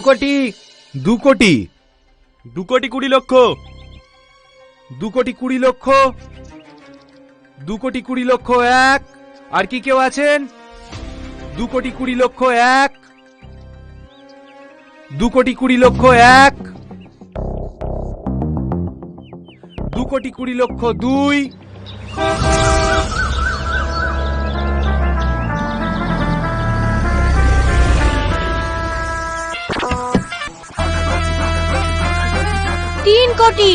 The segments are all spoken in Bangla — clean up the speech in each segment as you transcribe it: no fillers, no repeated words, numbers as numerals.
কোটি, 2 কোটি, 2 কোটি 20 লক্ষ, 2 কোটি 20 লক্ষ, 2 কোটি 20 লক্ষ 1। আর কি কেউ আছেন? 2 কোটি 20 লক্ষ 1, 2 কোটি 20 লক্ষ 1, 2 কোটি 20 লক্ষ 2। तीन कोटी,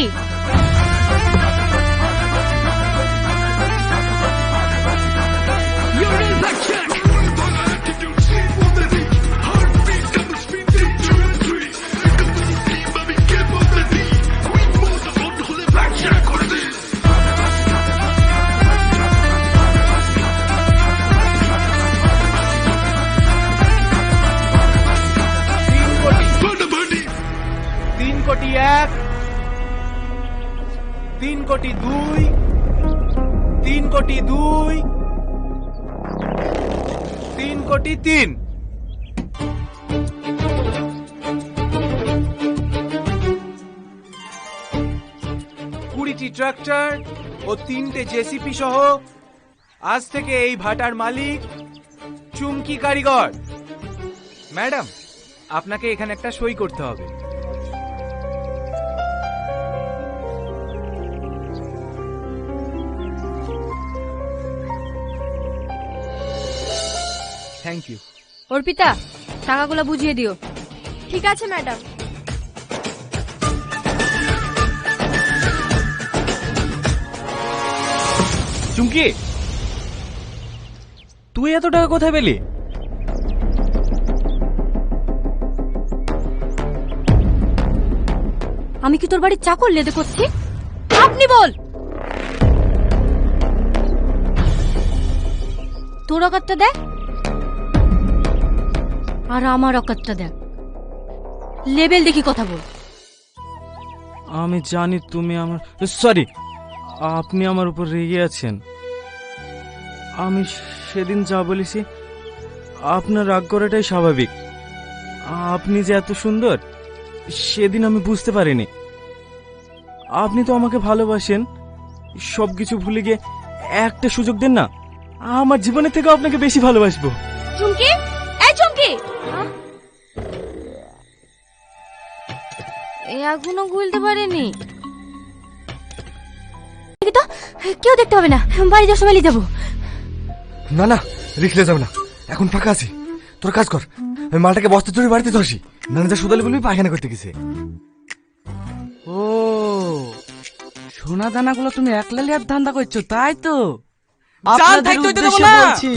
तीन कोटी 1, 3 कोटी 2, 3 कोटी 2, 3 कोटी 3। কুড়িটি ট্রাক্টর ও 3টে জেসিপি সহ আজ থেকে এই ভাটার মালিক চুমকি কারিগর। ম্যাডাম, আপনাকে এখানে একটা সই করতে হবে। Thank you. অর্পিতা, টাকাগুলো বুঝিয়ে দিও। ঠিক আছে ম্যাডাম। চুমকি, তুই এত টাকা কোথায় পেলি? আমি কি তোর বাড়ির চাকর লেদে করছি? আপনি বল। তোর অকাতটা দেখ আর আমার অকাতটা দেখ, লেভেল দেখি কথা বল। আমি জানি তুমি আমার, সরি, আপনি আমার উপর রেগে আছেন। আমি সেদিন যা বলেছি আপনার রাগ করাটাই স্বাভাবিক। আপনি যে এত সুন্দর সেদিন আমি বুঝতে পারিনি। আপনি তো আমাকে ভালোবাসেন, সবকিছু ভুলে গিয়ে একটা সুযোগ দেন না, আমার জীবনের থেকে আপনাকে বেশি ভালোবাসবো। চুমকি, এই চুমকি, এখনো খুলতে পারিনি। তো কেউ দেখতে হবে না, বাড়ি যাওয়ার সময় নিয়ে যাবো। না না, রিক্সে যাবে না, এখন ফাঁকা আছি। তোর কাজ কর, আমি মালটাকে বস্তা চুরি বাড়িতে ধসি। নানা যা সুদালি বলবি পায়খানা করতে গেছে। ও, সোনা দানাগুলো তুমি একলা লিয়ার ধান্দা করছো, তাই তো? আপনাদের উদ্দেশ্যে বলছি।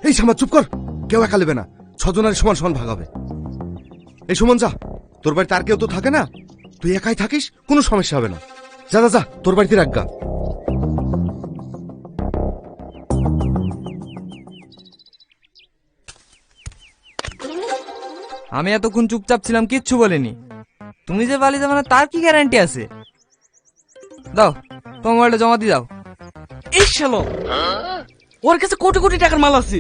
এই সামা চুপ কর, কেউ একা নেবে না, 6 জনের সমান সমান ভাগ হবে। এই সুমন যা, তোর বাড়িতে আর কেউ তো থাকে না, তুই একাই থাকিস, কোনো সমস্যা হবে না। যা যা যা, তোর বাড়িতে রাখগা। আমি এতক্ষণ চুপচাপ ছিলাম, কিচ্ছু বলিনি। তুমি যে বালি যাবে না তার কি গ্যারান্টি আছে? দাও তোমার মোবাইলটা জমা দিয়ে দাও। এই শালো, ওর কাছে কোটি কোটি টাকার মাল আছে,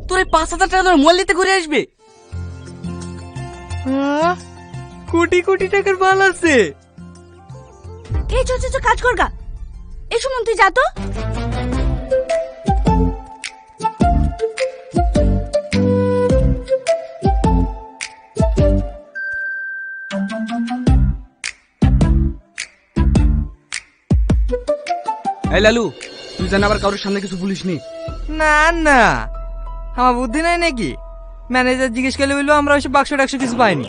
তোর এই 5,000 টাকা ধরে মোবাইল নিতে ঘুরে আসবে? কোটি কোটি টাকার মাল আছে? এই চো চো কাজ করগা। এই সুমন, তুই যা তো। এই লালু, তুই জান আবার কারোর সামনে কিছু বলিস নি? না না, আমার বুদ্ধি নাই নাকি? ম্যানেজার জিজ্ঞেস করলে বললো আমরা ওইসব বাক্স টাক্স কিছু পাইনি।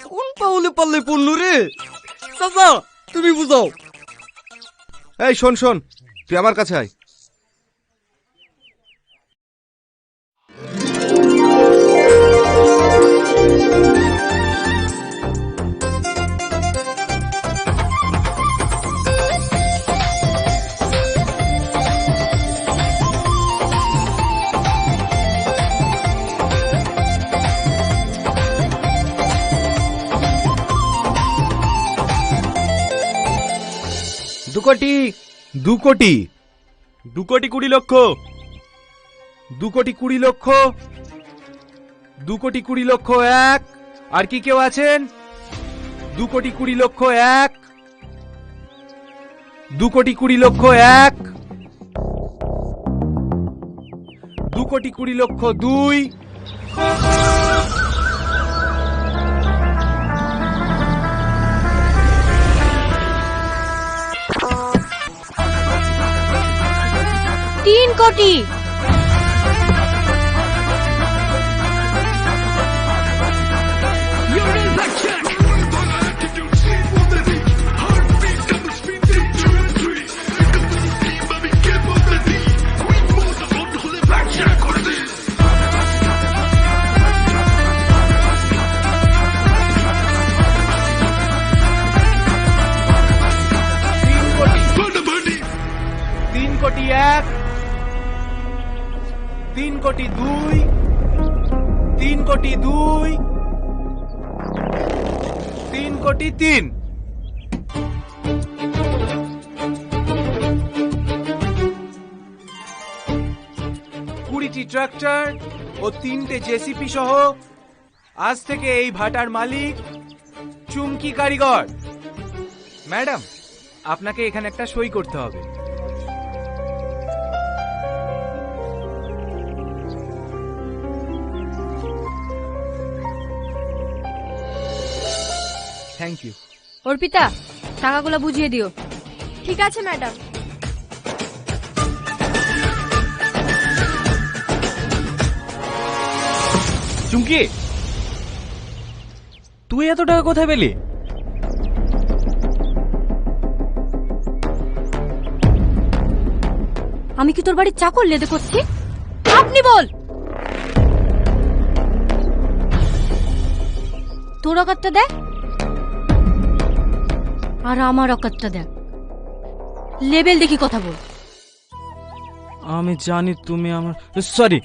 কোন পাউলে পাল্লে পড়লো রে? চাচা তুমি বুঝাও। এই শোন শোন, তুই আমার কাছে আয়। কোটি, 2 কোটি, 2 কোটি 20 লক্ষ, 2 কোটি 20 লক্ষ, 2,20,00,000 1। আর কি কেউ আছেন? 2,20,00,000 1। 2,20,00,000 1। 2,20,00,000 2। তিন কোটি। তিন কোটি 1। 3 কোটি 2। 3 কোটি 2। 3 কোটি 3। কুড়িটি ট্রাক্টর ও 3টে জেসিপি সহ আজ থেকে এই ভাটার মালিক চুমকি কারিগর। ম্যাডাম, আপনাকে এখানে একটা সই করতে হবে। Thank you. অর্পিতা, টাকাগুলো বুঝিয়ে দিও। ঠিক আছে ম্যাডাম। চুমকি, তুই এত টাকা কোথায় পেলি? আমি কি তোর বাড়ির চাকর লেদে করছি? আপনি বল। তোর অকাতটা দেখ আর আমার অকাতটা দেখ। লেভেল দেখি কথা বল। আমি জানি তুমি আমার, সরি,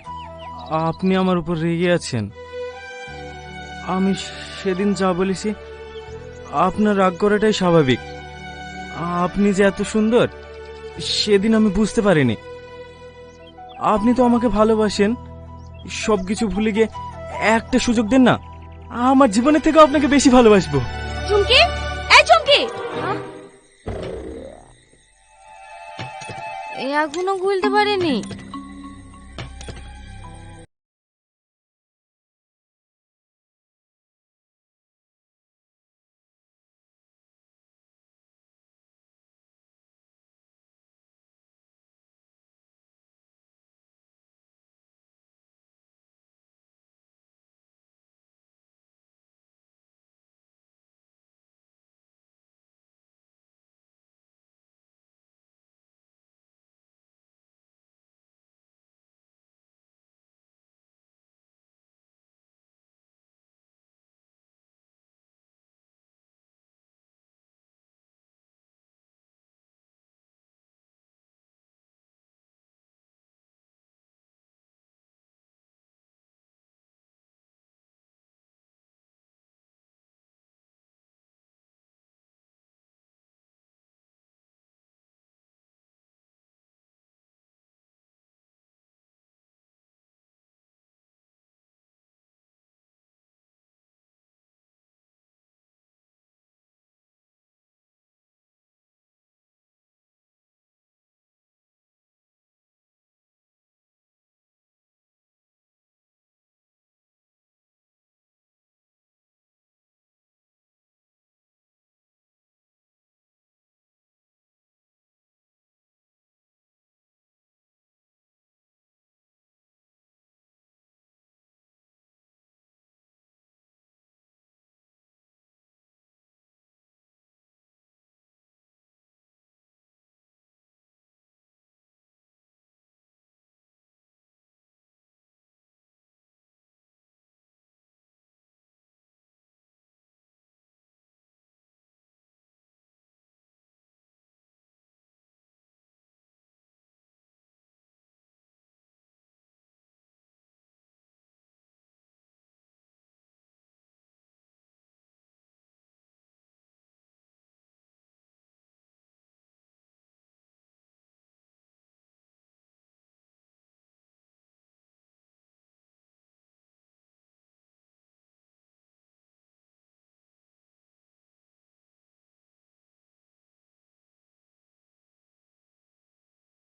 আপনি আমার উপর রেগে আছেন। আমি সেদিন যা বলেছি, আপনার রাগ করাটাই স্বাভাবিক। আপনি যে এত সুন্দর সেদিন আমি বুঝতে পারিনি। আপনি তো আমাকে ভালোবাসেন, সবকিছু ভুলে গিয়ে একটা সুযোগ দেন না, আমার জীবনের থেকে আপনাকে বেশি ভালোবাসবো। চুমকি, এই চুমকি, এখনো খুলতে পারেনি।